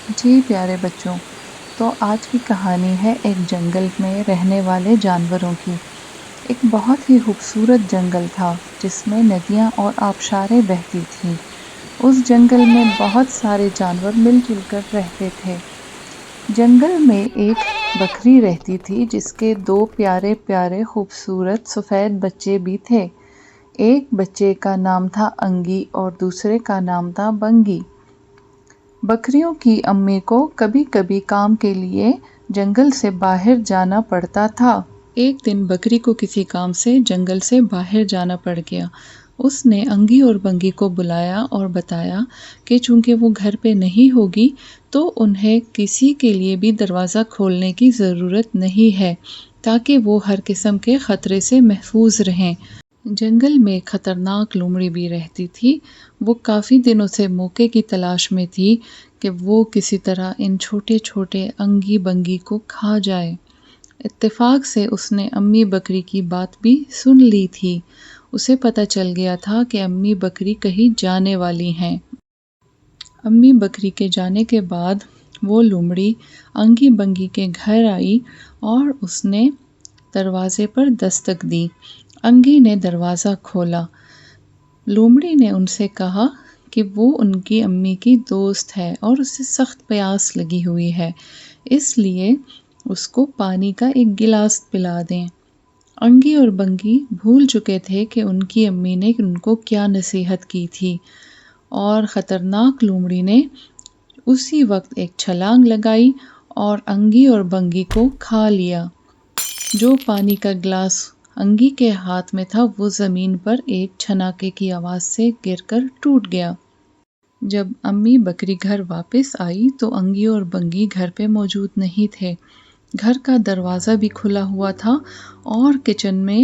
جی پیارے بچوں، تو آج کی کہانی ہے ایک جنگل میں رہنے والے جانوروں کی۔ ایک بہت ہی خوبصورت جنگل تھا جس میں ندیاں اور آبشاریں بہتی تھیں۔ اس جنگل میں بہت سارے جانور مل جل کر رہتے تھے۔ جنگل میں ایک بکری رہتی تھی جس کے 2 پیارے پیارے خوبصورت سفید بچے بھی تھے۔ ایک بچے کا نام تھا انگی اور دوسرے کا نام تھا بنگی۔ بکریوں کی امی کو کبھی کبھی کام کے لیے جنگل سے باہر جانا پڑتا تھا۔ ایک دن بکری کو کسی کام سے جنگل سے باہر جانا پڑ گیا۔ اس نے انگی اور بنگی کو بلایا اور بتایا کہ چونکہ وہ گھر پہ نہیں ہوگی تو انہیں کسی کے لیے بھی دروازہ کھولنے کی ضرورت نہیں ہے تاکہ وہ ہر قسم کے خطرے سے محفوظ رہیں۔ جنگل میں خطرناک لومڑی بھی رہتی تھی۔ وہ کافی دنوں سے موقع کی تلاش میں تھی کہ وہ کسی طرح ان چھوٹے چھوٹے انگی بنگی کو کھا جائے۔ اتفاق سے اس نے امی بکری کی بات بھی سن لی تھی۔ اسے پتہ چل گیا تھا کہ امی بکری کہیں جانے والی ہیں۔ امی بکری کے جانے کے بعد وہ لومڑی انگی بنگی کے گھر آئی اور اس نے دروازے پر دستک دی۔ انگی نے دروازہ کھولا۔ لومڑی نے ان سے کہا کہ وہ ان کی امی کی دوست ہے اور اسے سخت پیاس لگی ہوئی ہے، اس لیے اس کو پانی کا ایک گلاس پلا دیں۔ انگی اور بنگی بھول چکے تھے کہ ان کی امی نے ان کو کیا نصیحت کی تھی، اور خطرناک لومڑی نے اسی وقت ایک چھلانگ لگائی اور انگی اور بنگی کو کھا لیا۔ جو پانی کا گلاس انگی کے ہاتھ میں تھا وہ زمین پر ایک چھناکے کی آواز سے گر کر ٹوٹ گیا۔ جب امی بکری گھر واپس آئی تو انگی اور بنگی گھر پہ موجود نہیں تھے۔ گھر کا دروازہ بھی کھلا ہوا تھا اور کچن میں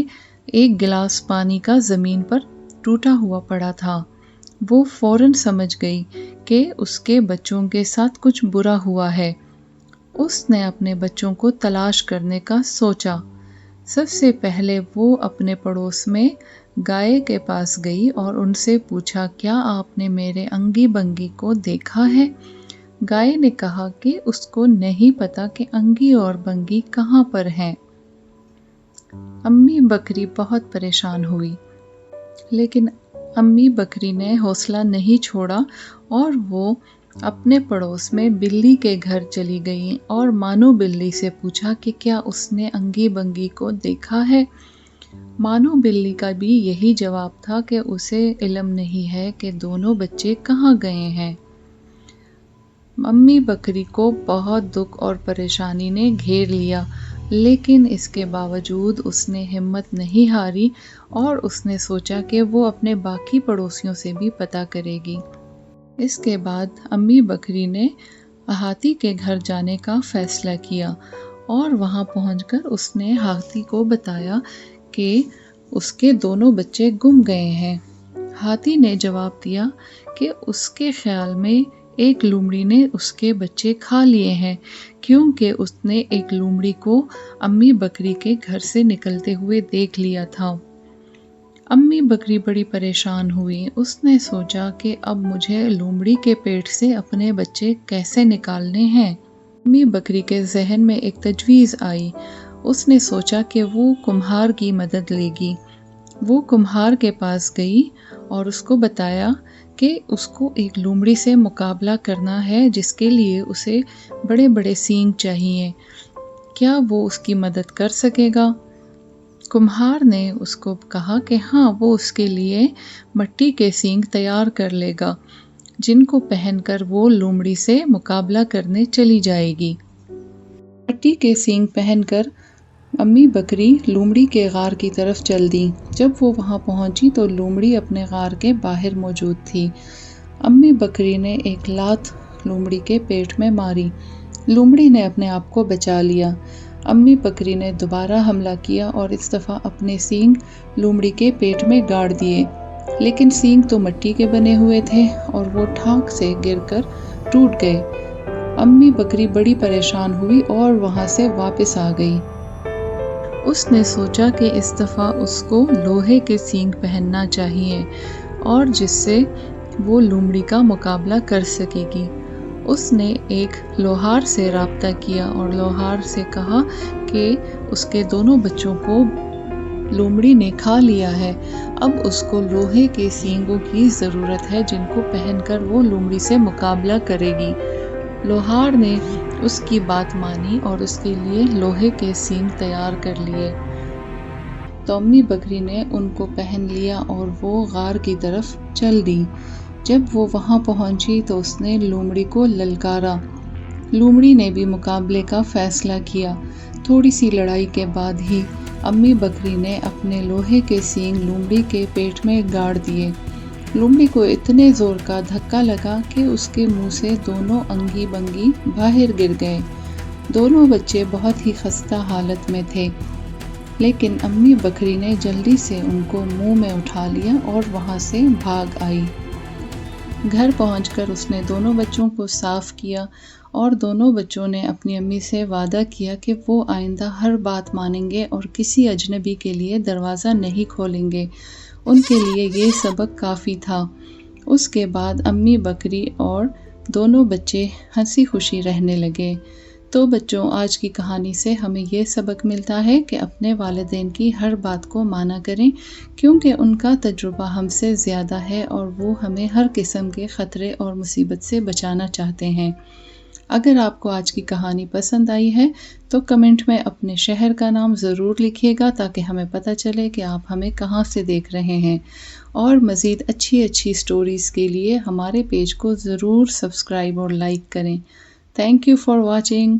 ایک گلاس پانی کا زمین پر ٹوٹا ہوا پڑا تھا۔ وہ فوراً سمجھ گئی کہ اس کے بچوں کے ساتھ کچھ برا ہوا ہے۔ اس نے اپنے بچوں کو تلاش کرنے کا سوچا۔ سب سے پہلے وہ اپنے پڑوس میں گائے کے پاس گئی اور ان سے پوچھا، کیا آپ نے میرے انگی بنگی کو دیکھا ہے؟ گائے نے کہا کہ اس کو نہیں پتا کہ انگی اور بنگی کہاں پر ہیں۔ امی بکری بہت پریشان ہوئی، لیکن امی بکری نے حوصلہ نہیں چھوڑا اور وہ اپنے پڑوس میں بلی کے گھر چلی گئی اور مانو بلی سے پوچھا کہ کیا اس نے انگی بنگی کو دیکھا ہے۔ مانو بلی کا بھی یہی جواب تھا کہ اسے علم نہیں ہے کہ دونوں بچے کہاں گئے ہیں۔ امی بکری کو بہت دکھ اور پریشانی نے گھیر لیا، لیکن اس کے باوجود اس نے ہمت نہیں ہاری اور اس نے سوچا کہ وہ اپنے باقی پڑوسیوں سے بھی پتہ کرے گی۔ اس کے بعد امی بکری نے ہاتھی کے گھر جانے کا فیصلہ کیا اور وہاں پہنچ کر اس نے ہاتھی کو بتایا کہ اس کے دونوں بچے گم گئے ہیں۔ ہاتھی نے جواب دیا کہ اس کے خیال میں ایک لومڑی نے اس کے بچے کھا لیے ہیں، کیونکہ اس نے ایک لومڑی کو امی بکری کے گھر سے نکلتے ہوئے دیکھ لیا تھا۔ امی بکری بڑی پریشان ہوئی۔ اس نے سوچا کہ اب مجھے لومڑی کے پیٹ سے اپنے بچے کیسے نکالنے ہیں۔ امی بکری کے ذہن میں ایک تجویز آئی۔ اس نے سوچا کہ وہ کمہار کی مدد لے گی۔ وہ کمہار کے پاس گئی اور اس کو بتایا کہ اس کو ایک لومڑی سے مقابلہ کرنا ہے جس کے لیے اسے بڑے بڑے سینگ چاہیے۔ کیا وہ اس کی مدد کر سکے گا؟ کمہار نے اس کو کہا کہ ہاں، وہ اس کے لیے مٹی کے سینگ تیار کر لے گا جن کو پہن کر وہ لومڑی سے مقابلہ کرنے چلی جائے گی۔ مٹی کے سینگ پہن کر امی بکری لومڑی کے غار کی طرف چل دی۔ جب وہ وہاں پہنچی تو لومڑی اپنے غار کے باہر موجود تھی۔ امی بکری نے ایک لات لومڑی کے پیٹ میں ماری۔ لومڑی نے اپنے آپ کو بچا لیا۔ امی بکری نے دوبارہ حملہ کیا اور اس دفعہ اپنے سینگ لومڑی کے پیٹ میں گاڑ دیے، لیکن سینگ تو مٹی کے بنے ہوئے تھے اور وہ ٹھانک سے گر کر ٹوٹ گئے۔ امی بکری بڑی پریشان ہوئی اور وہاں سے واپس آ گئی۔ اس نے سوچا کہ اس دفعہ اس کو لوہے کے سینگ پہننا چاہیے اور جس سے وہ لومڑی کا مقابلہ کر سکے گی۔ اس نے ایک لوہار سے رابطہ کیا اور لوہار سے کہا کہ اس کے دونوں بچوں کو لومڑی نے کھا لیا ہے، اب اس کو لوہے کے سینگوں کی ضرورت ہے جن کو پہن کر وہ لومڑی سے مقابلہ کرے گی۔ لوہار نے اس کی بات مانی اور اس کے لیے لوہے کے سینگ تیار کر لیے۔ تو امی بکری نے ان کو پہن لیا اور وہ غار کی طرف چل دی۔ جب وہ وہاں پہنچی تو اس نے لومڑی کو للکارا۔ لومڑی نے بھی مقابلے کا فیصلہ کیا۔ تھوڑی سی لڑائی کے بعد ہی امی بکری نے اپنے لوہے کے سینگ لومڑی کے پیٹ میں گاڑ دیے۔ لومڑی کو اتنے زور کا دھکا لگا کہ اس کے منہ سے دونوں انگی بنگی باہر گر گئے۔ دونوں بچے بہت ہی خستہ حالت میں تھے، لیکن امی بکری نے جلدی سے ان کو منہ میں اٹھا لیا اور وہاں سے بھاگ آئی۔ گھر پہنچ کر اس نے دونوں بچوں کو صاف کیا اور دونوں بچوں نے اپنی امی سے وعدہ کیا کہ وہ آئندہ ہر بات مانیں گے اور کسی اجنبی کے لیے دروازہ نہیں کھولیں گے۔ ان کے لیے یہ سبق کافی تھا۔ اس کے بعد امی بکری اور دونوں بچے ہنسی خوشی رہنے لگے۔ تو بچوں، آج کی کہانی سے ہمیں یہ سبق ملتا ہے کہ اپنے والدین کی ہر بات کو مانا کریں، کیونکہ ان کا تجربہ ہم سے زیادہ ہے اور وہ ہمیں ہر قسم کے خطرے اور مصیبت سے بچانا چاہتے ہیں۔ اگر آپ کو آج کی کہانی پسند آئی ہے تو کمنٹ میں اپنے شہر کا نام ضرور لکھیے گا تاکہ ہمیں پتہ چلے کہ آپ ہمیں کہاں سے دیکھ رہے ہیں، اور مزید اچھی سٹوریز کے لیے ہمارے پیج کو ضرور سبسکرائب اور لائک کریں۔ Thank you for watching.